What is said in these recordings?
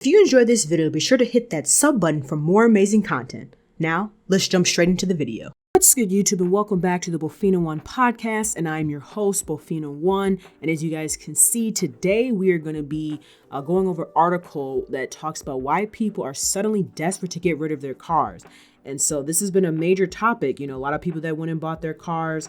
If you enjoyed this video, be sure to hit that sub button for more amazing content. Now, let's jump straight into the video. What's good, YouTube, and welcome back to the Bofina One podcast, and I'm your host, Bofina One, and as you guys can see, today we are going to be going over an article that talks about why people are suddenly desperate to get rid of their cars. And so this has been a major topic. A lot of people that went and bought their cars,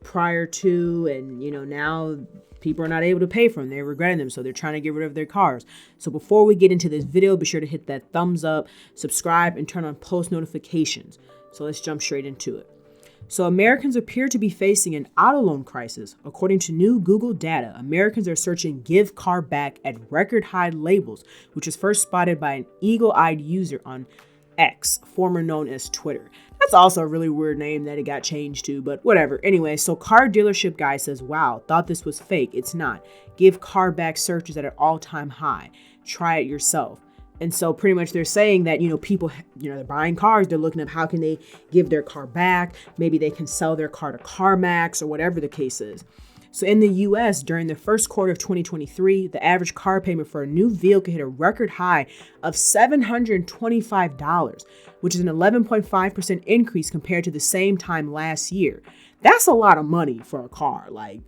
prior to, and, now people are not able to pay for them. They're regretting them, so they're trying to get rid of their cars. So before we get into this video, be sure to hit that thumbs up, subscribe, and turn on post notifications. So let's jump straight into it. So Americans appear to be facing an auto loan crisis. According to new Google data, Americans are searching "give car back" at record high labels, which was first spotted by an eagle-eyed user on X, former known as Twitter. That's also a really weird name that it got changed to, but whatever. Anyway, so car dealership guy says, "Wow, thought this was fake. It's not. Give car back searches at an all-time high. Try it yourself." And so pretty much they're saying that, people, they're buying cars. They're looking at how can they give their car back. Maybe they can sell their car to CarMax or whatever the case is. So in the U.S., during the first quarter of 2023, the average car payment for a new vehicle hit a record high of $725, which is an 11.5% increase compared to the same time last year. That's a lot of money for a car, but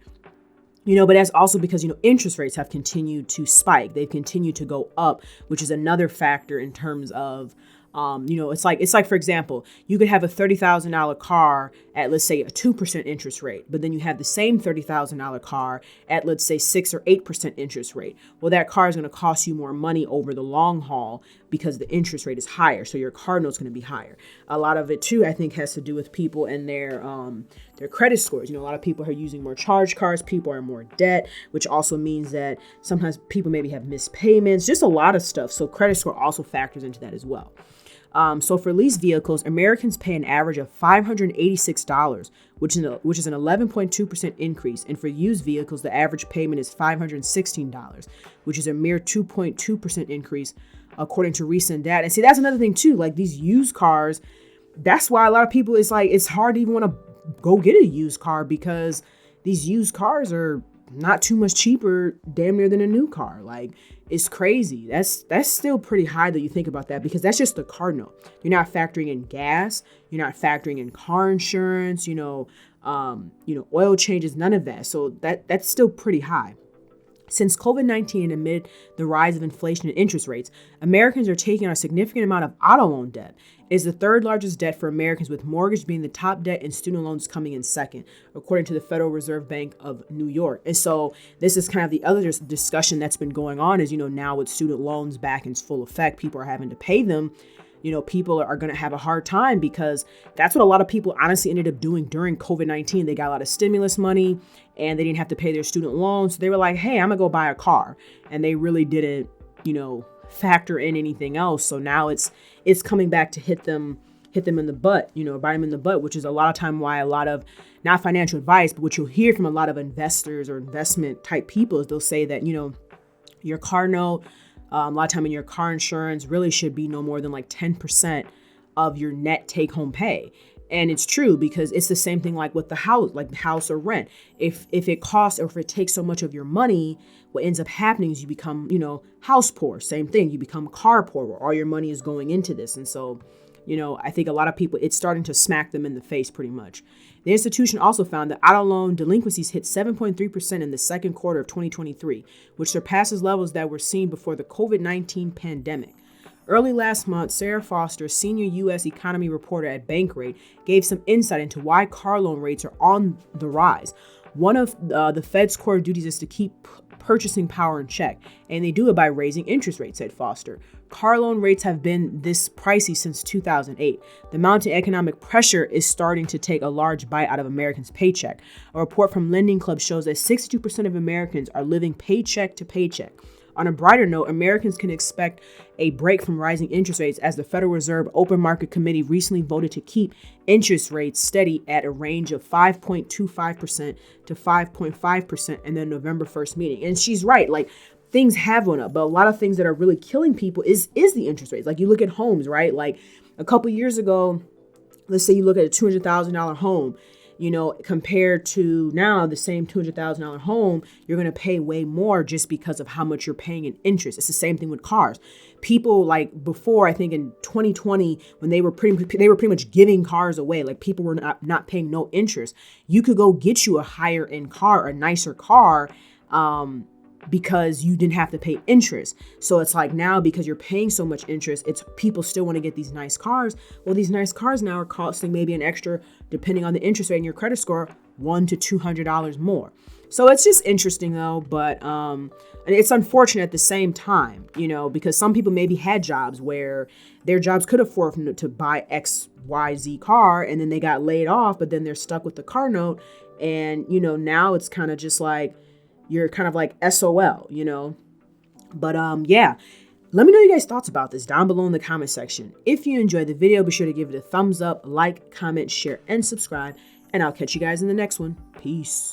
that's also because, interest rates have continued to spike. They've continued to go up, which is another factor in terms of, it's like, for example, you could have a $30,000 car at, let's say, a 2% interest rate, but then you have the same $30,000 car at, let's say, 6 or 8% interest rate. Well, that car is going to cost you more money over the long haul because the interest rate is higher. So your car note's going to be higher. A lot of it, too, I think has to do with people and their credit scores. A lot of people are using more charge cards. People are in more debt, which also means that sometimes people maybe have missed payments, just a lot of stuff. So credit score also factors into that as well. So for lease vehicles, Americans pay an average of $586, which is an 11.2% increase. And for used vehicles, the average payment is $516, which is a mere 2.2% increase, according to recent data. And see, that's another thing too, like these used cars. That's why a lot of people, it's hard to even want to go get a used car because these used cars are not too much cheaper, damn near, than a new car. It's crazy. That's still pretty high that you think about that because that's just the car note. You're not factoring in gas. You're not factoring in car insurance, oil changes, none of that. So that's still pretty high. Since COVID-19 and amid the rise of inflation and interest rates, Americans are taking on a significant amount of auto loan debt. It is the third largest debt for Americans, with mortgage being the top debt and student loans coming in second, according to the Federal Reserve Bank of New York. And so this is kind of the other discussion that's been going on is, now with student loans back in full effect, people are having to pay them. People are going to have a hard time because that's what a lot of people honestly ended up doing during COVID-19. They got a lot of stimulus money and they didn't have to pay their student loans. So they were like, hey, I'm going to go buy a car. And they really didn't, factor in anything else. So now it's coming back to hit them in the butt, bite them in the butt, which is a lot of time why a lot of, not financial advice, but what you'll hear from a lot of investors or investment type people is they'll say that, your car note, a lot of time in your car insurance really should be no more than 10% of your net take home pay. And it's true because it's the same thing with the house or rent. If it costs or if it takes so much of your money, what ends up happening is you become, house poor. Same thing. You become car poor where all your money is going into this. And so, I think a lot of people, it's starting to smack them in the face pretty much. The institution also found that auto loan delinquencies hit 7.3% in the second quarter of 2023, which surpasses levels that were seen before the COVID-19 pandemic. Early last month, Sarah Foster, senior U.S. economy reporter at Bankrate, gave some insight into why car loan rates are on the rise. One of the Fed's core duties is to keep purchasing power in check, and they do it by raising interest rates, said Foster. Car loan rates have been this pricey since 2008. The mounting economic pressure is starting to take a large bite out of Americans' paycheck. A report from Lending Club shows that 62% of Americans are living paycheck to paycheck. On a brighter note, Americans can expect a break from rising interest rates as the Federal Reserve Open Market Committee recently voted to keep interest rates steady at a range of 5.25% to 5.5% in the November 1st meeting. And she's right, things have went up, but a lot of things that are really killing people is the interest rates. You look at homes, right? A couple years ago, let's say you look at a $200,000 home you know, compared to now the same $200,000 home, you're going to pay way more just because of how much you're paying in interest. It's the same thing with cars. People like before, I think in 2020, when they were pretty much giving cars away, like people were not paying no interest. You could go get you a higher end car, a nicer car, because you didn't have to pay interest. So it's like now, because you're paying so much interest, it's people still want to get these nice cars. Well, these nice cars now are costing maybe an extra, depending on the interest rate and your credit score, $100 to $200 more. So it's just interesting though, but and it's unfortunate at the same time, you know, because some people maybe had jobs where their jobs could afford them to buy XYZ car, and then they got laid off, but then they're stuck with the car note. And, you know, now it's kind of just like, you're kind of like SOL, you know. But yeah, let me know your guys' thoughts about this down below in the comment section. If you enjoyed the video, be sure to give it a thumbs up, like, comment, share, and subscribe. And I'll catch you guys in the next one. Peace.